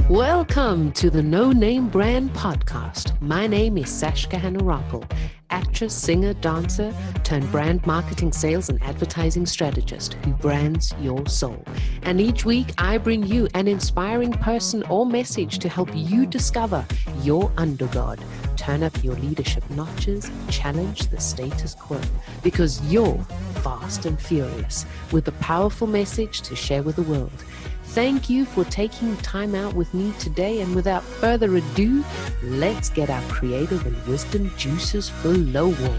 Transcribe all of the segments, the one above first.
Welcome to the No Name Brand Podcast. My name is Sashka Hanarampal, actress, singer, dancer, turned brand marketing, sales, and advertising strategist who brands your soul. And each week I bring you an inspiring person or message to help you discover your undergod, turn up your leadership notches, challenge the status quo, because you're fast and furious with a powerful message to share with the world. Thank you for taking time out with me today, and without further ado, let's get our creative and wisdom juices flowing.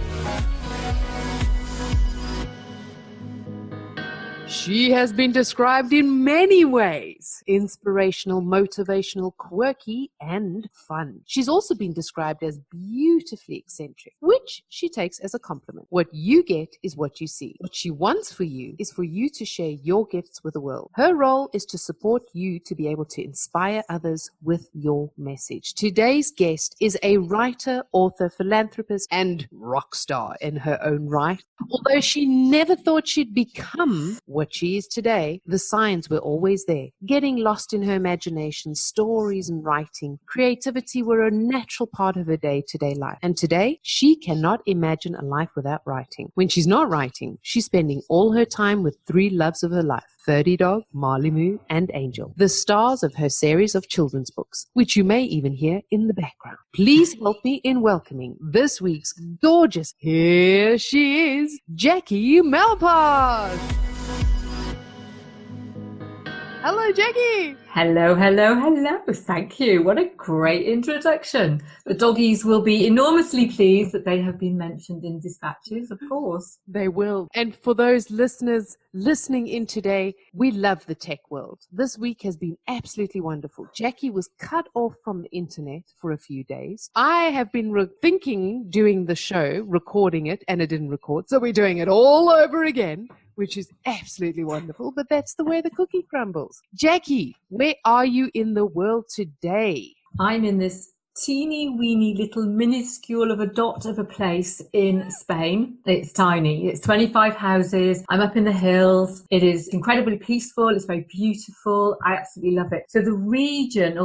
She has been described in many ways: inspirational, motivational, quirky, and fun. She's also been described as beautifully eccentric, which she takes as a compliment. What you get is what you see. What she wants for you is for you to share your gifts with the world. Her role is to support you to be able to inspire others with your message. Today's guest is a writer, author, philanthropist, and rock star in her own right. Although she never thought she'd become what she is today, the signs were always there. Getting lost in her imagination, stories and writing, creativity were a natural part of her day-to-day life. And today, she cannot imagine a life without writing. When she's not writing, she's spending all her time with three loves of her life: Ferdy Dog, Marley Moo, and Angel, the stars of her series of children's books, which you may even hear in the background. Please help me in welcoming this week's gorgeous, here she is, JACQUI Malpass. Hello, Jacquis. Hello, hello, hello. Thank you. What a great introduction. The doggies will be enormously pleased that they have been mentioned in dispatches, of course. They will. And for those listeners listening in today, we love the tech world. This week has been absolutely wonderful. Jacquis was cut off from the internet for a few days. I have been thinking doing the show, recording it, and it didn't record. So we're doing it all over again, which is absolutely wonderful, but that's the way the cookie crumbles. Jacquis, where are you in the world today? I'm in this teeny weeny little minuscule of a dot of a place in Spain. It's tiny. It's 25 houses. I'm up in the hills. It is incredibly peaceful. It's very beautiful. I absolutely love it. So the region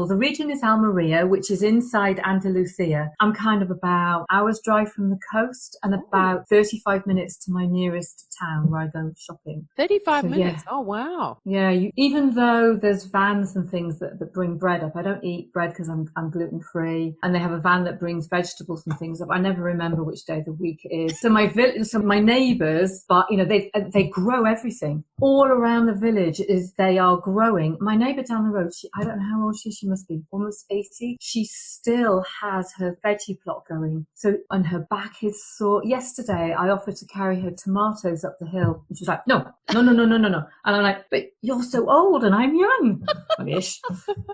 is Almeria, which is inside Andalusia. I'm kind of about hour's drive from the coast and about 35 minutes to my nearest town where I go shopping. 35 minutes? Yeah. Oh, wow. Yeah, even though there's vans and things that bring bread up, I don't eat bread because I'm gluten-free. And they have a van that brings vegetables and things up. I never remember which day of the week it is. So my neighbours, but they grow everything all around the village. They are growing. My neighbour down the road, I don't know how old she is. She must be almost 80. She still has her veggie plot going. So, and her back is sore. Yesterday, I offered to carry her tomatoes up the hill, and she was like, no. And I'm like, but you're so old and I'm young. Ish.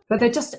But they're just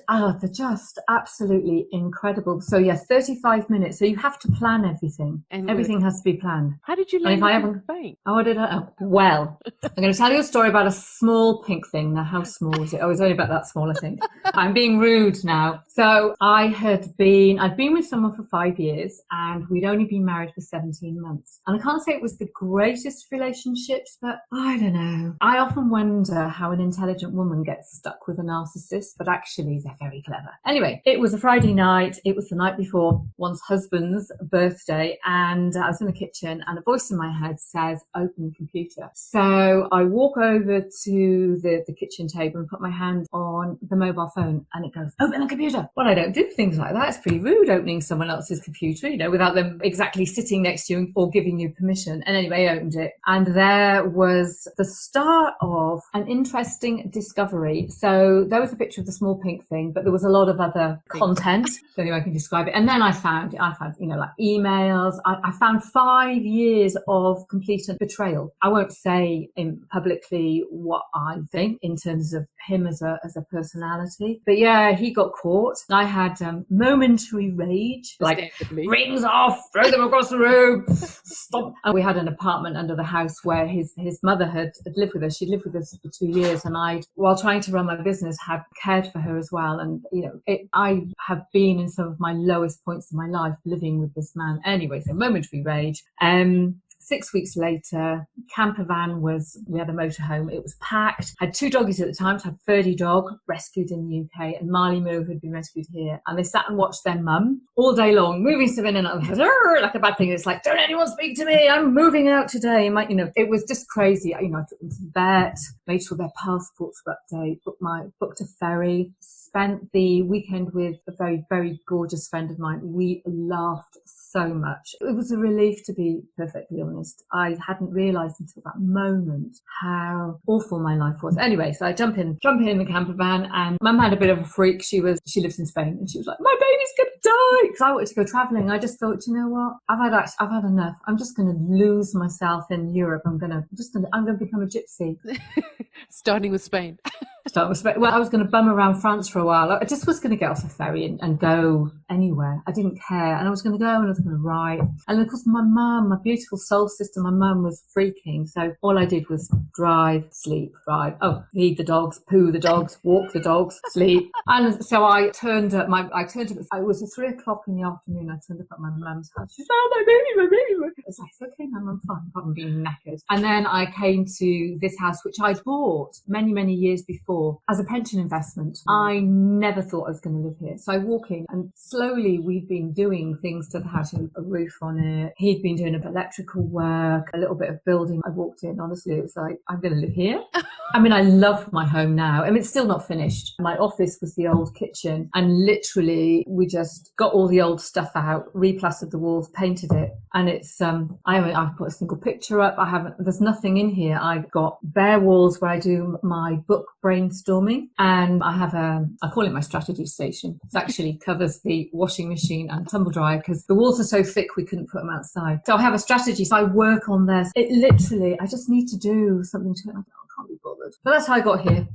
absolutely incredible. So yeah, 35 minutes. So you have to plan everything. And everything has to be planned. How did you land in Spain? Well, I'm going to tell you a story about a small pink thing. Now, how small was it? Oh, it was only about that small, I think. I'm being rude now. So I'd been with someone for 5 years and we'd only been married for 17 months. And I can't say it was the greatest relationships, but I don't know. I often wonder how an intelligent woman gets stuck with a narcissist, but actually they're very clever. Anyway, it was a Friday night. It was the night before one's husband's birthday, and I was in the kitchen and a voice in my head says, open the computer. So I walk over to the kitchen table and put my hand on the mobile phone and it goes, open the computer. Well, I don't do things like that. It's pretty rude opening someone else's computer, without them exactly sitting next to you or giving you permission. And anyway, I opened it and there was the start of an interesting discovery. So there was a picture of the small pink thing, but there was a lot of other content. The only way I can describe it. And then I found like emails. I found 5 years of complete betrayal. I won't say publicly what I think in terms of him as a personality, but yeah, he got caught. I had momentary rage, like rings off, throw them across the room, stop. And we had an apartment under the house where his mother had lived with us. She'd lived with us for 2 years, and I, while trying to run my business, had cared for her as well. And I have been in some of my lowest points in my life living with this man. Anyway, so momentary rage. 6 weeks later, camper van we had a motorhome. It was packed. I had 2 doggies at the time. So I had Ferdy dog, rescued in the UK, and Marley Moo, who'd been rescued here. And they sat and watched their mum all day long, moving stuff in and out, like a bad thing. It's like, don't anyone speak to me. I'm moving out today. It was just crazy. I took them to the vet, made sure their passports were updated, booked a ferry, spent the weekend with a very, very gorgeous friend of mine. We laughed so much. It was a relief, to be perfectly honest. I hadn't realised until that moment how awful my life was. Anyway, so I jump in the camper van, and Mum had a bit of a freak. She lives in Spain, and she was like, my baby's gonna die, because I wanted to go travelling. I just thought, you know what? I've had enough. I'm just gonna lose myself in Europe. I'm gonna become a gypsy. Starting with Spain. Well, I was going to bum around France for a while. I just was going to get off a ferry and go anywhere. I didn't care. And I was going to go and I was going to write. And of course, my mum, my beautiful soul sister, my mum was freaking. So all I did was drive, sleep, drive. Oh, feed the dogs, poo the dogs, walk the dogs, sleep. And so I turned up. It was 3 o'clock in the afternoon. I turned up at my mum's house. She said, oh, my baby. I was like, it's okay, Mum, I'm fine. I'm being knackered. And then I came to this house, which I bought many, many years before as a pension investment. I never thought I was going to live here. So I walk in, and slowly we've been doing things to the house, a roof on it. He'd been doing a bit of electrical work, a little bit of building. I walked in, honestly, it was like, I'm going to live here. I mean, I love my home now. I mean, it's still not finished. My office was the old kitchen, and literally we just got all the old stuff out, replastered the walls, painted it. And it's, I've put a single picture up. There's nothing in here. I've got bare walls where I do my book brainstorming, and I call it my strategy station. It actually covers the washing machine and tumble dryer because the walls are so thick we couldn't put them outside. So I have a strategy. So I work on this. It literally, I just need to do something to it. I can't be bothered. So that's how I got here.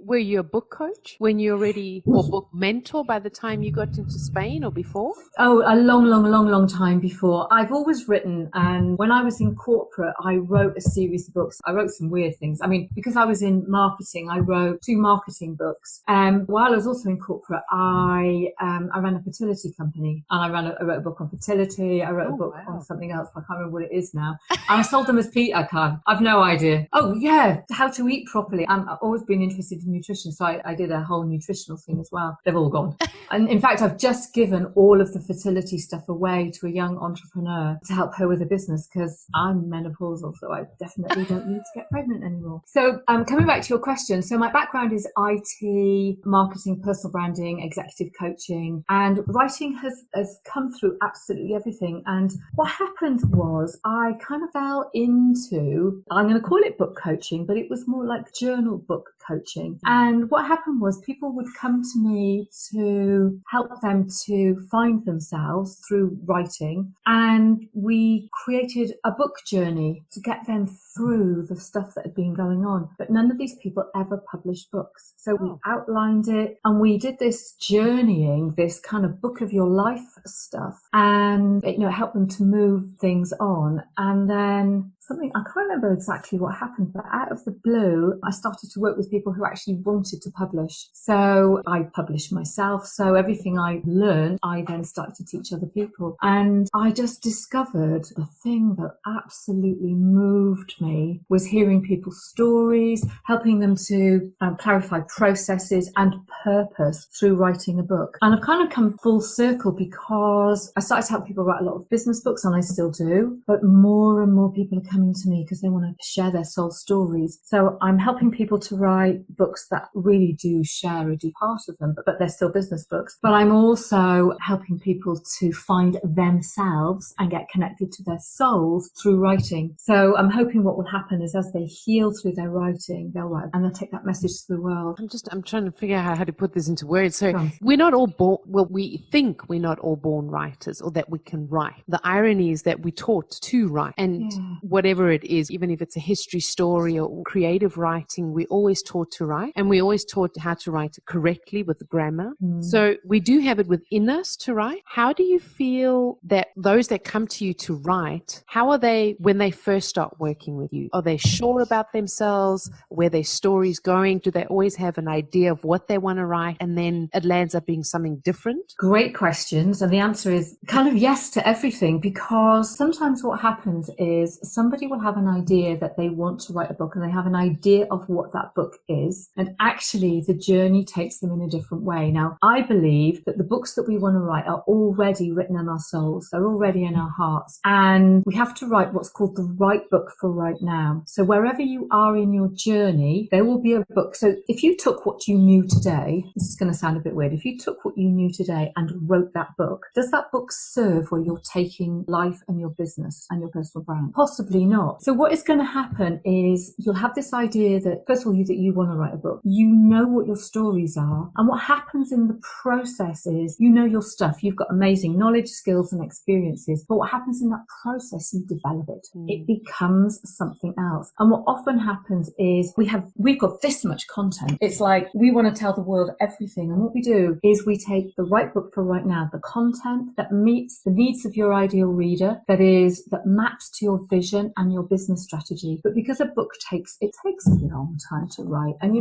Were you a book coach when you already, or book mentor by the time you got into Spain, or before? Oh, a long time before. I've always written, and when I was in corporate, I wrote a series of books. I wrote some weird things. I mean, because I was in marketing, I wrote 2 marketing books. While I was also in corporate, I ran a fertility company, and I wrote a book on fertility. I wrote a book on something else, but I can't remember what it is now. And I sold them as I've no idea. Oh yeah, how to eat properly. I've always been interested in nutrition, so I did a whole nutritional thing as well. They've all gone. And in fact, I've just given all of the fertility stuff away to a young entrepreneur to help her with a business, because I'm menopausal, so I definitely don't need to get pregnant anymore. So coming back to your question, so my background is IT, marketing, personal branding, executive coaching, and writing has come through absolutely everything. And what happened was I kind of fell into, I'm going to call it book coaching, but it was more like journal book coaching. And what happened was people would come to me to help them to find themselves through writing, and we created a book journey to get them through the stuff that had been going on. But none of these people ever published books. So we outlined it, and we did this journeying, this kind of book of your life stuff, and it helped them to move things on. And then I can't remember exactly what happened, but out of the blue, I started to work with people who actually wanted to publish. So I published myself. So everything I learned, I then started to teach other people. And I just discovered the thing that absolutely moved me was hearing people's stories, helping them to clarify processes and purpose through writing a book. And I've kind of come full circle, because I started to help people write a lot of business books, and I still do, but more and more people are coming to me because they want to share their soul stories. So I'm helping people to write books that really do share a deep part of them, but they're still business books. But I'm also helping people to find themselves and get connected to their souls through writing. So I'm hoping what will happen is, as they heal through their writing, they'll write and they'll take that message to the world. I'm trying to figure out how to put this into words. So we're not all born, we think we're not all born writers, or that we can write. The irony is that we're taught to write. And what whatever it is, even if it's a history story or creative writing, we're always taught to write, and we're always taught how to write it correctly with the grammar. So we do have it within us to write. How do you feel that those that come to you to write, how are they when they first start working with you? Are they sure about themselves, where their story's going? Do they always have an idea of what they want to write, and then it lands up being something different? Great questions. And the answer is kind of yes to everything, because sometimes what happens is somebody will have an idea that they want to write a book, and they have an idea of what that book is. And actually the journey takes them in a different way. Now, I believe that the books that we want to write are already written in our souls. They're already in our hearts. And we have to write what's called the right book for right now. So wherever you are in your journey, there will be a book. So if you took what you knew today, this is going to sound a bit weird. If you took what you knew today and wrote that book, does that book serve where you're taking life and your business and your personal brand? Possibly not. So what is going to happen is you'll have this idea that, first of all, that you want to write a book. You know what your stories are. And what happens in the process is you know your stuff. You've got amazing knowledge, skills and experiences. But what happens in that process, you develop it. It becomes something else. And what often happens is we've got this much content. It's like we want to tell the world everything. And what we do is we take the right book for right now, the content that meets the needs of your ideal reader, that maps to your vision and your business strategy. But because a book takes a long time to write, and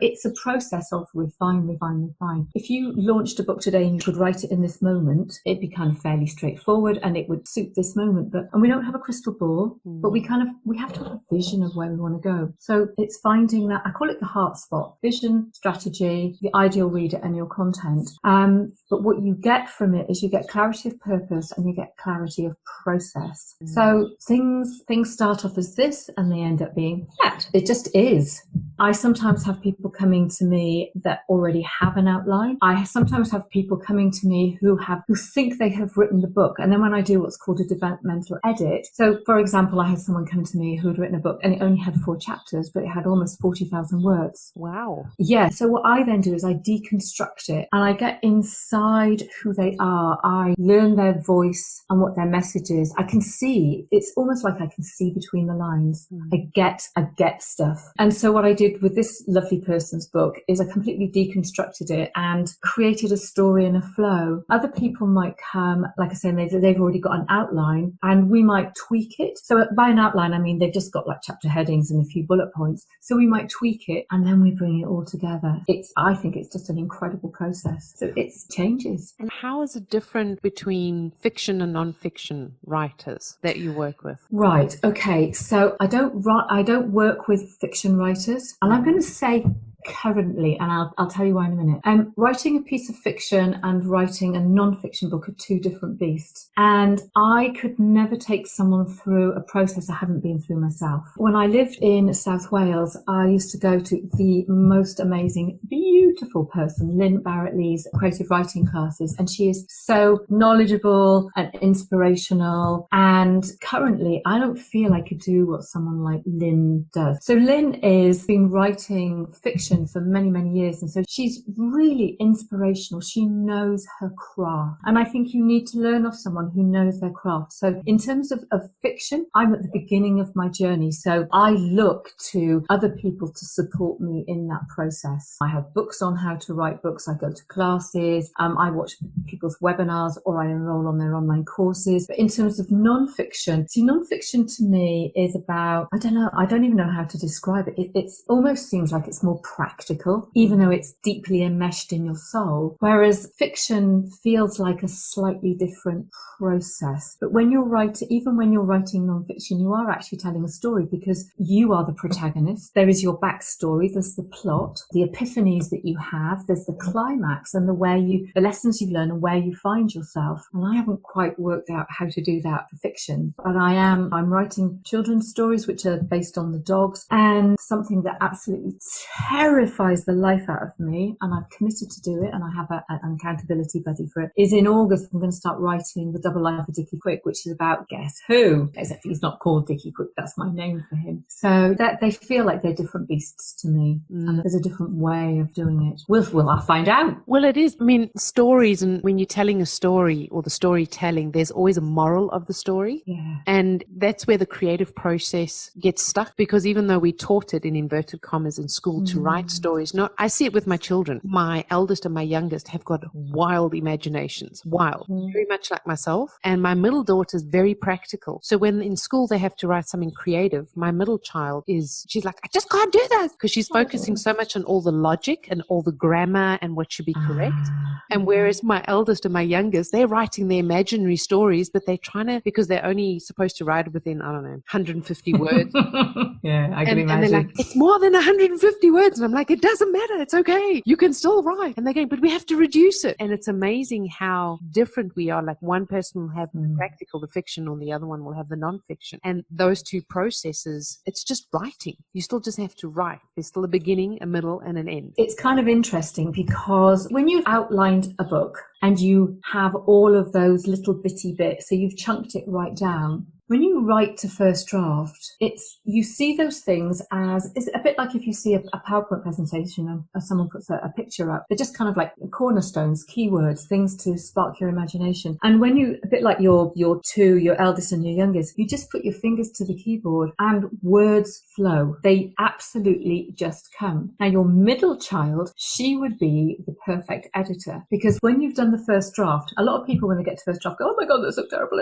it's a process of refine. If you launched a book today and you could write it in this moment, it'd be kind of fairly straightforward and it would suit this moment. And we don't have a crystal ball, but we have to have a vision of where we want to go. So it's finding that, I call it the heart spot: vision, strategy, the ideal reader and your content. But what you get from it is you get clarity of purpose and you get clarity of process. So things start off as this and they end up being that. It just is. I sometimes have people coming to me that already have an outline. I sometimes have people coming to me who think they have written the book. And then when I do what's called a developmental edit. So for example, I had someone come to me who had written a book and it only had 4 chapters, but it had almost 40,000 words. Wow. Yeah. So what I then do is I deconstruct it and I get inside who they are. I learn their voice and what their message is. I can see, it's almost like I can see between the lines. I get stuff. And so what I did with this lovely person's book is I completely deconstructed it and created a story and a flow. Other people might come, like I say, they've already got an outline and we might tweak it. So by an outline, I mean, they've just got like chapter headings and a few bullet points. So we might tweak it and then we bring it all together. I think it's just an incredible process. So it changes. And how is it different between fiction and non-fiction writers that you work with? Right. Okay. So I don't work with fiction writers, and I'm going to say currently, and I'll tell you why in a minute. Writing a piece of fiction and writing a non-fiction book are two different beasts. And I could never take someone through a process I haven't been through myself. When I lived in South Wales, I used to go to the most amazing, beautiful person, Lynn Barrett-Lee's creative writing classes. And she is so knowledgeable and inspirational. And currently, I don't feel I could do what someone like Lynn does. So Lynn has been writing fiction for many, many years. And so she's really inspirational. She knows her craft. And I think you need to learn off someone who knows their craft. So in terms of fiction, I'm at the beginning of my journey. So I look to other people to support me in that process. I have books on how to write books. I go to classes. I watch people's webinars or I enroll on their online courses. But in terms of non-fiction, non-fiction to me is about, I don't even know how to describe it. It almost seems like it's more practical, even though it's deeply enmeshed in your soul. Whereas fiction feels like a slightly different process. But when you're writing, even when you're writing non-fiction, you are actually telling a story because you are the protagonist. There is your backstory, there's the plot, the epiphanies that you have, there's the climax and the lessons you've learned and where you find yourself. And I haven't quite worked out how to do that for fiction, but I'm writing children's stories which are based on the dogs, and something that absolutely terrifies the life out of me, and I've committed to do it, and I have an accountability buddy for it, is in August I'm going to start writing The Double Life of Dickie Quick, which is about guess who, except he's not called Dickie Quick, that's my name for him. So that they feel like they're different beasts to me, and there's a different way of doing it. Will I find out? Well, it is. I mean, stories, and when you're telling a story or the storytelling, there's always a moral of the story. Yeah. And that's where the creative process gets stuck, because even though we taught it in inverted commas in school to write stories, I see it with my children. My eldest and my youngest have got wild imaginations, very much like myself. And my middle daughter is very practical. So when in school they have to write something creative, my middle child she's like, I just can't do that, because she's focusing so much on all the logic and all the grammar and what should be correct. And whereas my eldest and my youngest, they're writing their imaginary stories, but they're trying to, because they're only supposed to write within, I don't know, 150 words. Yeah, I can imagine. And they're like, it's more than 150 words. And I'm like, it doesn't matter. It's okay. You can still write. And they're going, but we have to reduce it. And it's amazing how different we are. Like one person will have the practical, the fiction, or the other one will have the nonfiction. And those two processes, it's just writing. You still just have to write. There's still a beginning, a middle, and an end. It's kind of interesting because when you've outlined a book and you have all of those little bitty bits, so you've chunked it right down, when you write to first draft, you see those things as, it's a bit like if you see a PowerPoint presentation and someone puts a picture up. They're just kind of like cornerstones, keywords, things to spark your imagination. And when you, a bit like your eldest and your youngest, you just put your fingers to the keyboard and words flow. They absolutely just come. Now your middle child, she would be the perfect editor, because when you've done the first draft, a lot of people when they get to first draft go, oh my God, this looks terrible.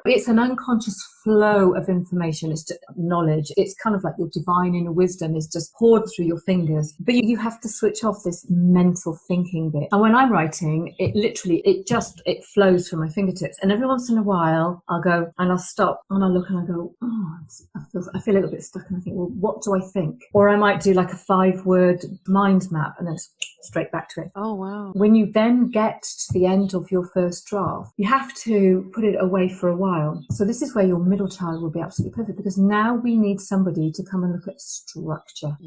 It's an unconscious flow of information. It's just knowledge. It's kind of like your divine inner wisdom is just poured through your fingers, but you have to switch off this mental thinking bit. And when I'm writing, it flows from my fingertips. And every once in a while I'll go and I'll stop and I'll look and I'll go, oh, I feel a little bit stuck, and I think, well, what do I think? Or I might do like a 5-word mind map and then straight back to it. Oh, wow. When you then get to the end of your first draft, you have to put it away for a while. So this is where your middle child will be absolutely perfect, because now we need somebody to come and look at structure.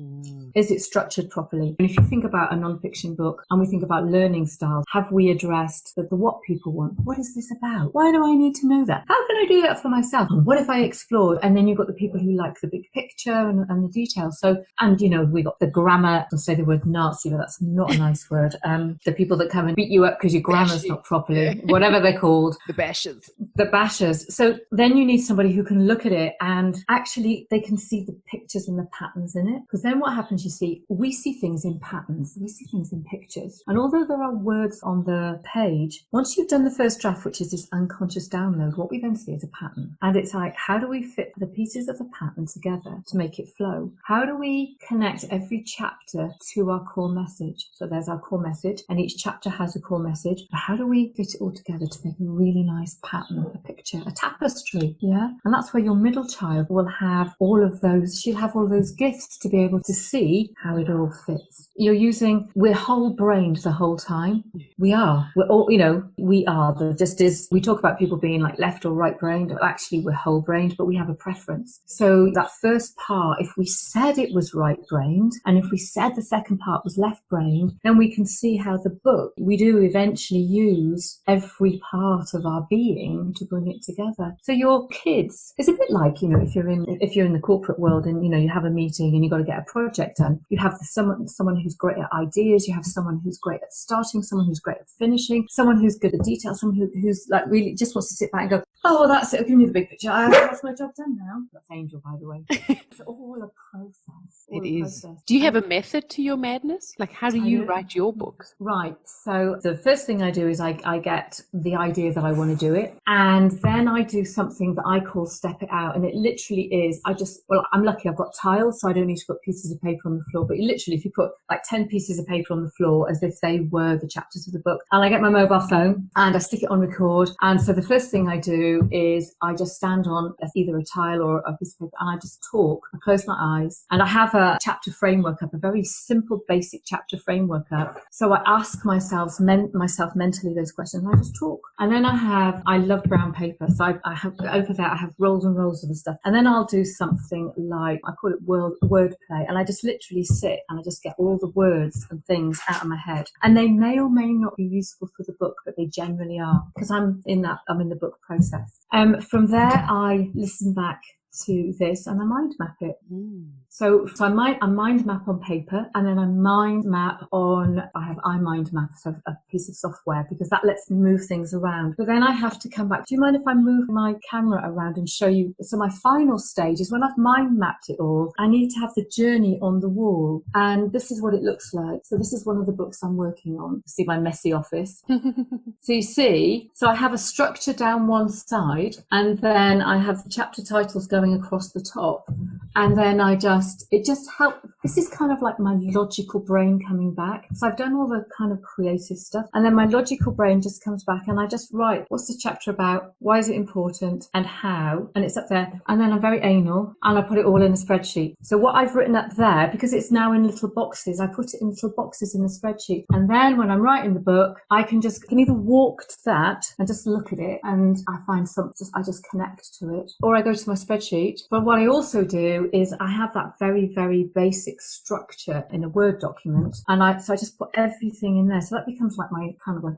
Is it structured properly? And if you think about a non-fiction book and we think about learning styles, have we addressed the what people want? What is this about? Why do I need to know that? How can I do that for myself? And what if I explored? And then you've got the people who like the big picture and the details. So, and we got the grammar, I'll say the word Nazi, but that's not a nice word. The people that come and beat you up because your grammar's not properly, whatever they're called. The bashers. The bashers. So then you need somebody who can look at it and actually they can see the pictures and the patterns in it. Because then what happens, we see things in patterns, we see things in pictures. And although there are words on the page, once you've done the first draft, which is this unconscious download, what we then see is a pattern. And it's like, how do we fit the pieces of the pattern together to make it flow? How do we connect every chapter to our core message? So there's our core message, and each chapter has a core message. But how do we fit it all together to make a really nice pattern, a picture, a tapestry? Yeah. And that's where your middle child will have all of those, she'll have all those gifts to be able to see how it all fits. We're whole-brained the whole time. We're all, we are. We talk about people being like left or right-brained. Actually, we're whole-brained, but we have a preference. So that first part, if we said it was right-brained, and if we said the second part was left-brained, then we can see how the book, we do eventually use every part of our being to bring it together. So your kids, it's a bit like, if you're in the corporate world and, you have a meeting and you've got to get a project done, you have someone who's great at ideas, you have someone who's great at starting, someone who's great at finishing, someone who's good at detail, someone who's like really just wants to sit back and go, oh, that's it, I've given you the big picture, that's my job done now. That's Angel, by the way. It's all a process. It is. Do you have a method to your madness? Like, how do you write your books? Right. So the first thing I do is I get the idea that I want to do it, and then I do something that I call step it out. And it literally is, I'm lucky I've got tiles, so I don't need to put pieces of paper on the floor. But literally, if you put like 10 pieces of paper on the floor as if they were the chapters of the book, and I get my mobile phone and I stick it on record. And so the first thing I do is I just stand on either a tile or a piece of paper and I just talk a close my eyes, and I have a chapter framework up, a very simple, basic chapter framework up. So I ask myself mentally those questions, and I just talk. And then I love brown paper. So I have over there, I have rolls and rolls of the stuff. And then I'll do something like, I call it word play. And I just literally sit and I just get all the words and things out of my head. And they may or may not be useful for the book, but they generally are, because I'm in the book process. From there, I listen back to this and I mind map it. So I mind map on paper, and then I mind map on, I have iMind Map, so a piece of software, because that lets me move things around. But then I have to come back. Do you mind if I move my camera around and show you? So my final stage is when I've mind mapped it all, I need to have the journey on the wall. And this is what it looks like. So this is one of the books I'm working on. See my messy office. So you see, so I have a structure down one side, and then I have the chapter titles going across the top. And then it just helps. This is kind of like my logical brain coming back. So I've done all the kind of creative stuff, and then my logical brain just comes back, and I just write, what's the chapter about? Why is it important? And how? And it's up there. And then I'm very anal, and I put it all in a spreadsheet. So what I've written up there, because it's now in little boxes, I put it in little boxes in the spreadsheet. And then when I'm writing the book, I can either walk to that and just look at it, and I find I just connect to it, or I go to my spreadsheet. But what I also do is I have that very, very basic structure in a Word document, and I just put everything in there. So that becomes like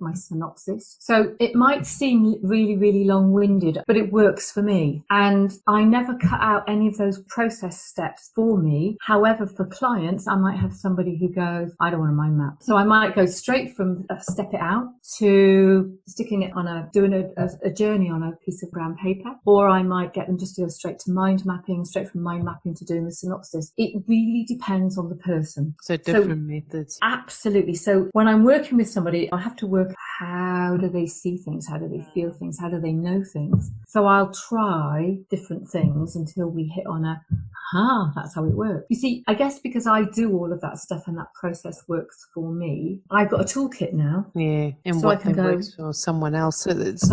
my synopsis. So it might seem really, really long-winded, but it works for me. And I never cut out any of those process steps for me. However, for clients, I might have somebody who goes, I don't want a mind map. So I might go straight from step it out to sticking it on doing a journey on a piece of brown paper, or I might get them just to go straight to mind mapping, straight from mind mapping to doing the synopsis. It really depends on the person. So different methods. Absolutely. So when I'm working with somebody, I have to work, how do they see things? How do they feel things? How do they know things? So I'll try different things until we hit on that's how it works. You see, I guess because I do all of that stuff and that process works for me, I've got a toolkit now. Yeah, and so what works for someone else. So it's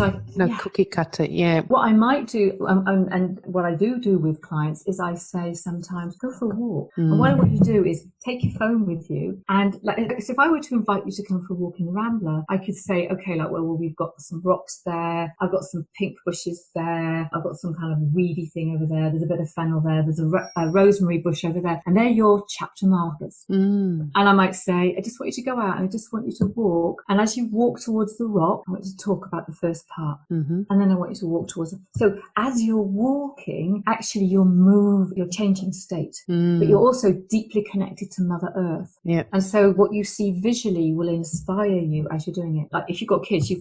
cookie cutter. Yeah. What I might do, and what I do with clients, is I say sometimes, go for a walk. And what I want you to do is take your phone with you, and so if I were to invite you to come for a walk in the Rambler, I could say, okay, well, we've got some rocks there, I've got some pink bushes there, I've got some kind of weedy thing over there, there's a bit of fennel there, there's a rosemary bush over there, and they're your chapter markers. And I might say, I just want you to go out and I just want you to walk, and as you walk towards the rock, I want you to talk about the first part, and then I want you to walk towards it. So as you're walking, actually you're changing state, but you're also deeply connected to Mother Earth. And so what you see visually will inspire you as you're doing it. Like if you've got kids, you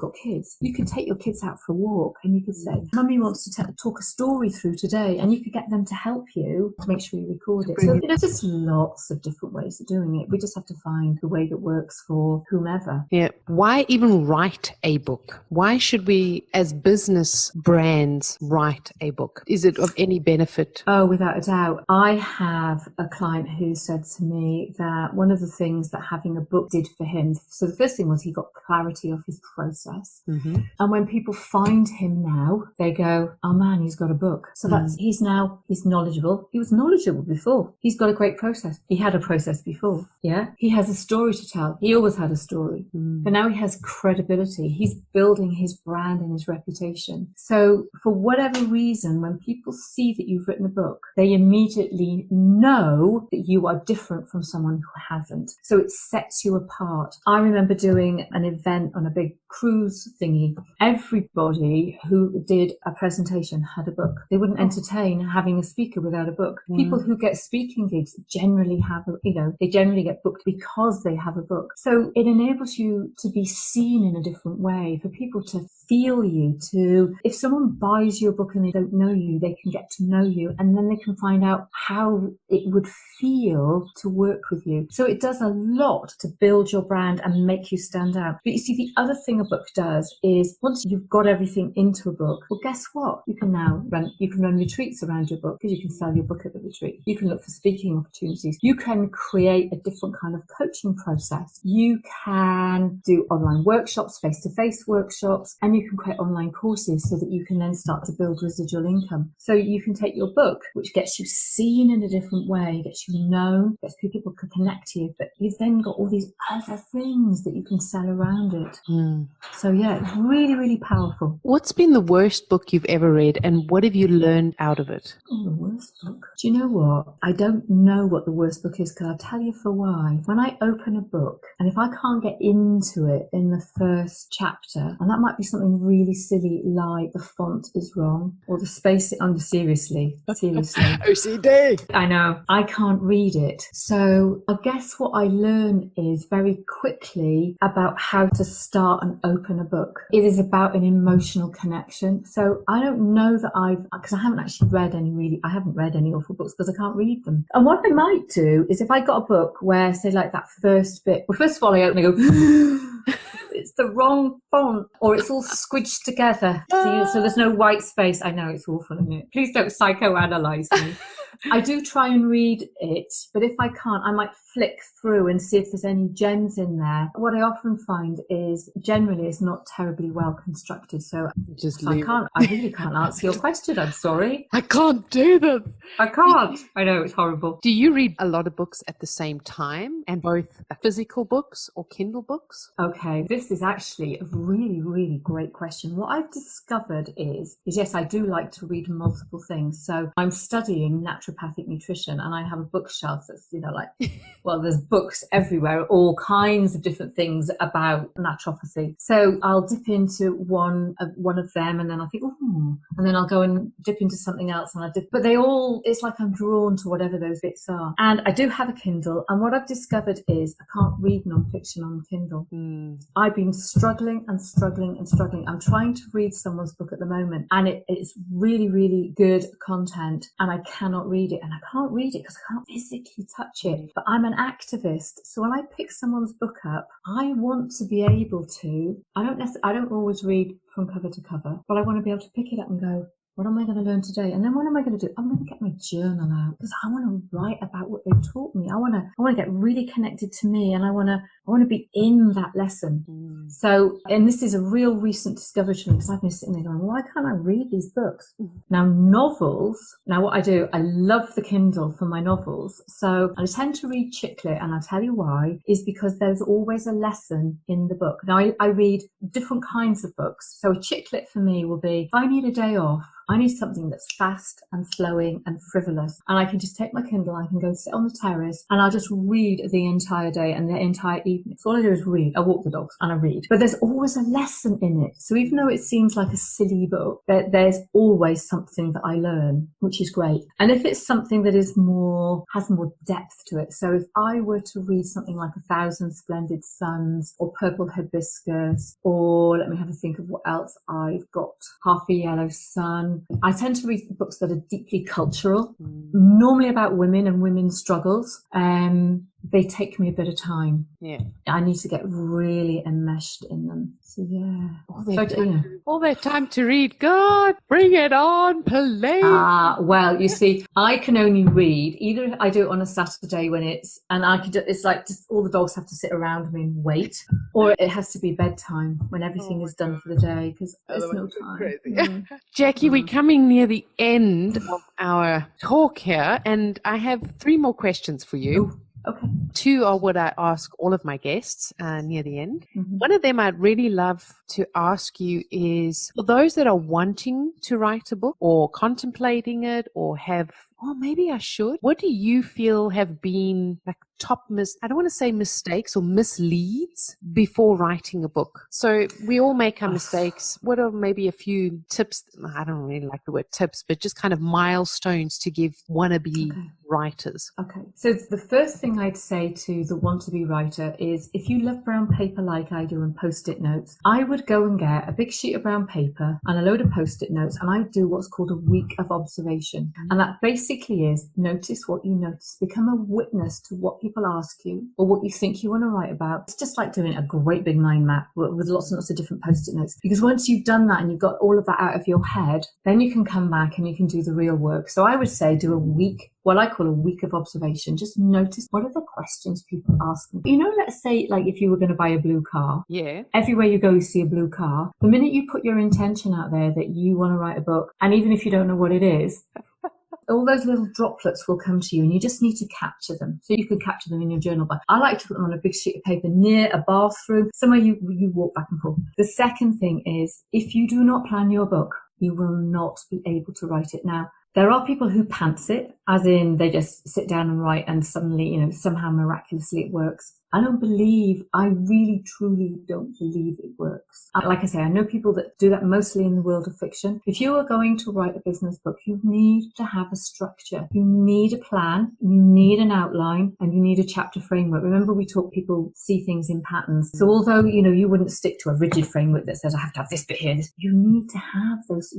could take your kids out for a walk, and you could say, Mummy wants to talk a story through today, and you could get them to help you to make sure you record it. So there's just lots of different ways of doing it. We just have to find the way that works for whomever. Yeah. Why even write a book? Why should we, as business brands, write a book? Is it of any benefit? Oh, without a doubt. I have a client who said to me that one of the things that having a book did for him, so the first thing was he got clarity of his process. And when people find him now, they go, oh man, he's got a book. So he's knowledgeable. He was knowledgeable before. He's got a great process. He had a process before. Yeah. He has a story to tell. He always had a story. But now he has credibility. He's building his brand and his reputation. So for whatever reason, when people see that you've written a book, they immediately know that you are different from someone who hasn't. So it sets you apart. I remember doing an event on a big cruise thingy. Everybody who did a presentation had a book. They wouldn't entertain having a speaker without a book. People who get speaking gigs generally have, they generally get booked because they have a book. So it enables you to be seen in a different way, for people to feel you, if someone buys your book and they don't know you, they can get to know you, and then they can find out how it would feel to work with you. So it does a lot to build your brand and make you stand out. But you see, the other thing a book does is once you've got everything into a book, well, guess what? You can run retreats around your book, because you can sell your book book at the retreat. You can look for speaking opportunities. You can create a different kind of coaching process. You can do online workshops, face-to-face workshops, and you can create online courses so that you can then start to build residual income. So you can take your book, which gets you seen in a different way, gets you known, gets people to connect to you, but you've then got all these other things that you can sell around it. So yeah, it's really, really powerful. What's been the worst book you've ever read, and what have you learned out of it? Oh, the worst book. Do you know what? I don't know what the worst book is, because I'll tell you for why. When I open a book, and if I can't get into it in the first chapter, and that might be something really silly like the font is wrong, or the space under seriously. OCD. I know. I can't read it. So I guess what I learn is very quickly about how to start and open a book. It is about an emotional connection. So I don't know that because I haven't actually read I haven't read any awful books because I can't read them. And what I might do is if I got a book where, say, like that first bit, well, first of all, I open and go, it's the wrong font, or it's all squidged together. So there's no white space. I know it's awful, isn't it? Please don't psychoanalyze me. I do try and read it, but if I can't, I might flick through and see if there's any gems in there. What I often find is generally it's not terribly well constructed. So I really can't answer your question. I'm sorry. I can't do this. I can't. I know, it's horrible. Do you read a lot of books at the same time, and both physical books or Kindle books? Okay, this is actually a really, really great question. What I've discovered is yes, I do like to read multiple things. So I'm studying naturopathic nutrition, and I have a bookshelf that's, well, there's books everywhere, all kinds of different things about naturopathy. So I'll dip into one of them, and then I think, oh, and then I'll go and dip into something else, and but it's like I'm drawn to whatever those bits are. And I do have a Kindle, and what I've discovered is I can't read non-fiction on Kindle. I've been struggling. I'm trying to read someone's book at the moment, and it's really, really good content, and I cannot read it. And I can't read it because I can't physically touch it. But I'm an activist, so when I pick someone's book up, I want to be able to, I don't always read from cover to cover, but I want to be able to pick it up and go, what am I going to learn today? And then what am I going to do? I'm going to get my journal out because I want to write about what they've taught me. I want to get really connected to me, and I want to be in that lesson. So, and this is a real recent discovery to me, because I've been sitting there going, why can't I read these books? Now, novels. Now, what I do, I love the Kindle for my novels. So I tend to read chick lit, and I'll tell you why, is because there's always a lesson in the book. Now, I read different kinds of books. So a chick lit for me will be, if I need a day off, I need something that's fast and flowing and frivolous. And I can just take my Kindle, I can go sit on the terrace, and I'll just read the entire day and the entire evening. So all I do is read. I walk the dogs and I read. But there's always a lesson in it. So even though it seems like a silly book, there's always something that I learn, which is great. And if it's something that has more depth to it. So if I were to read something like 1,000 Splendid Suns or Purple Hibiscus, or let me have a think of what else I've got, Half a Yellow Sun, I tend to read books that are deeply cultural, normally about women and women's struggles. They take me a bit of time. Yeah, I need to get really enmeshed in them. So yeah, all that time to read. God, bring it on, please. Well, you see, I can only read either. I do it on a Saturday it's like just all the dogs have to sit around me and wait, or it has to be bedtime when everything is done for the day, because there's no time. Crazy. Jackie, we're coming near the end of our talk here, and I have 3 more questions for you. Ooh. Okay. 2 are what I ask all of my guests near the end. One of them I'd really love to ask you is, for those that are wanting to write a book or contemplating it, or maybe I should, what do you feel have been like top I don't want to say mistakes or misleads before writing a book? So we all make our mistakes. What are maybe a few tips? I don't really like the word tips, but just kind of milestones to give wannabe writers. Okay. So the first thing I'd say to the want-to-be writer is, if you love brown paper like I do and post-it notes, I would go and get a big sheet of brown paper and a load of post-it notes, and I do what's called a week of observation. And that basically basically is notice what you notice. Become a witness to what people ask you or what you think you want to write about. It's just like doing a great big mind map with lots and lots of different post-it notes. Because once you've done that and you've got all of that out of your head, then you can come back and you can do the real work. So I would say do a week, what I call a week of observation. Just notice what are the questions people ask me. You know, let's say like if you were going to buy a blue car. Yeah. Everywhere you go, you see a blue car. The minute you put your intention out there that you want to write a book, and even if you don't know what it is, all those little droplets will come to you and you just need to capture them. So you can capture them in your journal. But I like to put them on a big sheet of paper near a bathroom, somewhere you walk back and forth. The second thing is, if you do not plan your book, you will not be able to write it. Now, there are people who pants it, as in they just sit down and write and suddenly, you know, somehow miraculously it works. I really truly don't believe it works. Like I say, I know people that do that mostly in the world of fiction. If you are going to write a business book, you need to have a structure. You need a plan, you need an outline, and you need a chapter framework. Remember, we taught people see things in patterns. So although, you know, you wouldn't stick to a rigid framework that says I have to have this bit here, you need to have those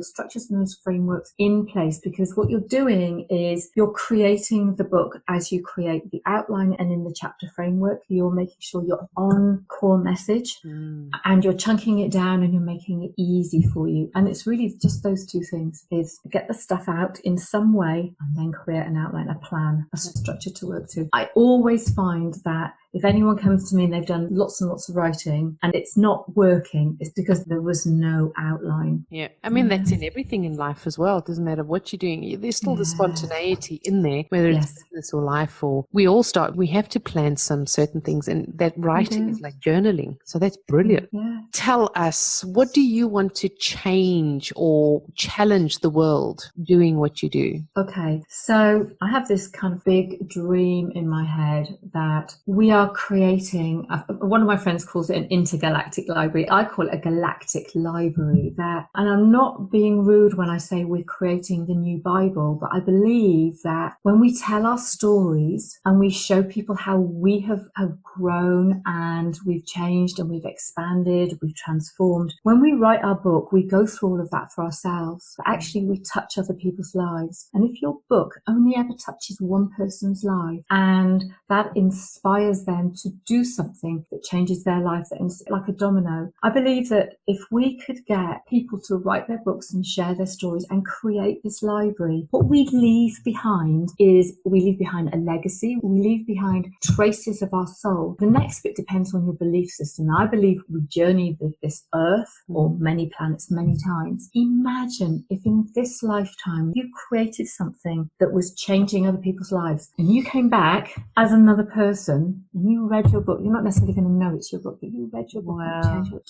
structures and those frameworks in place, because what you're doing is you're creating the book as you create the outline, and in the chapter framework, you're making sure you're on core message and you're chunking it down and you're making it easy for you. And it's really just those two things, is get the stuff out in some way and then create an outline, a plan, a structure to work to. I always find that if anyone comes to me and they've done lots and lots of writing and it's not working, it's because there was no outline. Yeah. I mean, that's in everything in life as well. It doesn't matter what you're doing. There's still the spontaneity in there, whether it's business or life, or we have to plan some certain things, and that writing is like journaling. So that's brilliant. Yeah. Tell us, what do you want to change or challenge the world doing what you do? Okay. So I have this kind of big dream in my head that we are creating, one of my friends calls it an intergalactic library. I call it a galactic library. And I'm not being rude when I say we're creating the new Bible, but I believe that when we tell our stories and we show people how we have grown and we've changed and we've expanded, we've transformed, when we write our book, we go through all of that for ourselves, but actually we touch other people's lives. And if your book only ever touches one person's life and that inspires them to do something that changes their life, like a domino, I believe that if we could get people to write their books and share their stories and create this library, what we leave behind a legacy. We leave behind traces of our soul. The next bit depends on your belief system. I believe we journey this earth or many planets many times. Imagine if in this lifetime you created something that was changing other people's lives, and you came back as another person and you read your book. You're not necessarily going to know it's your book, but you read your book and changed it.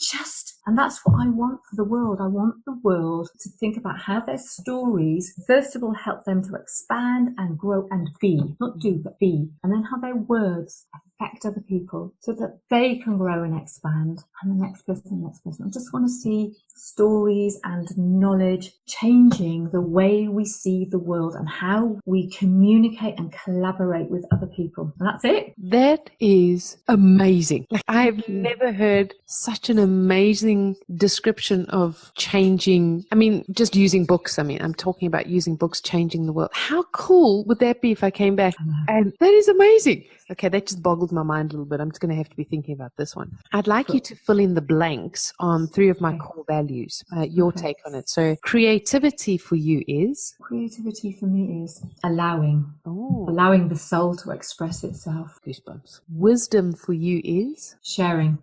And that's what I want for the world. I want the world to think about how their stories, first of all, help them to expand and grow and be, not do, but be. And then how their words affect other people so that they can grow and expand. And the next person. I just want to see stories and knowledge changing the way we see the world and how we communicate and collaborate with other people. And that's it. That is amazing. Like, I've never heard such an amazing description of changing. I mean, just using books. I mean, I'm talking about using books changing the world. How cool would that be if I came back? And that is amazing. Okay, that just boggled my mind a little bit. I'm just going to have to be thinking about this one. I'd like you to fill in the blanks on 3 of my core values, your take on it. So creativity for you is? Creativity for me is allowing the soul to express itself. Goosebumps. Wisdom for you is? Sharing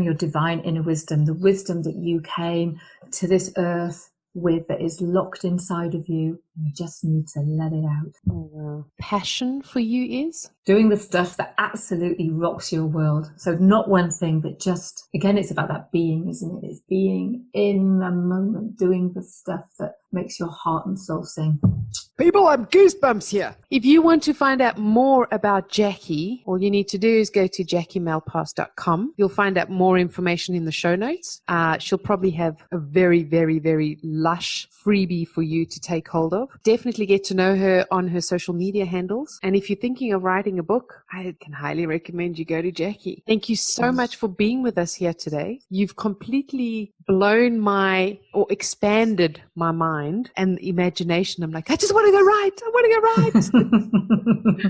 your divine inner wisdom, the wisdom that you came to this earth with, that is locked inside of you. You just need to let it out. Oh, wow. Passion for you is? Doing the stuff that absolutely rocks your world. So not one thing, but just, again, it's about that being, isn't it? It's being in the moment, doing the stuff that makes your heart and soul sing. People, I'm goosebumps here. If you want to find out more about Jacquis, all you need to do is go to JACQUIMALPASS.com. You'll find out more information in the show notes. She'll probably have a very, very, very lush freebie for you to take hold of. Definitely get to know her on her social media handles. And if you're thinking of writing a book, I can highly recommend you go to Jacquis. Thank you so much for being with us here today. You've completely blown or expanded my mind and imagination. I'm like, I just want to go right. I want to go right.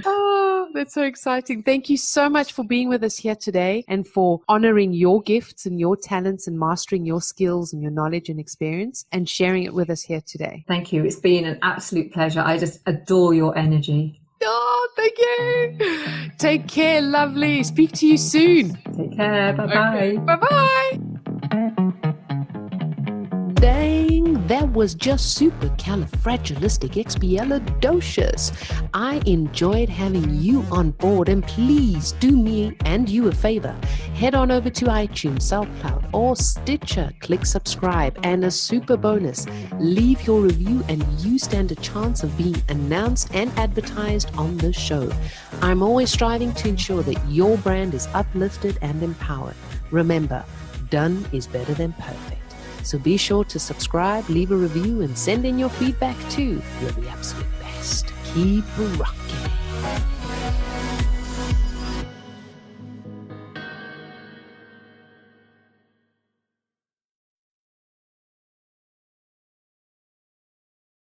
Oh, that's so exciting. Thank you so much for being with us here today and for honoring your gifts and your talents and mastering your skills and your knowledge and experience and sharing it with us here today. Thank you. It's been an absolute pleasure. I just adore your energy. Oh, thank you. Take care, lovely. Speak to you soon. Take care. Bye-bye. Okay. Bye-bye. Dang, that was just supercalifragilisticexpialidocious. I enjoyed having you on board, and please do me and you a favor. Head on over to iTunes, SoundCloud, or Stitcher. Click subscribe, and a super bonus, leave your review and you stand a chance of being announced and advertised on the show. I'm always striving to ensure that your brand is uplifted and empowered. Remember, done is better than perfect. So be sure to subscribe, leave a review, and send in your feedback too. You're the absolute best. Keep rocking.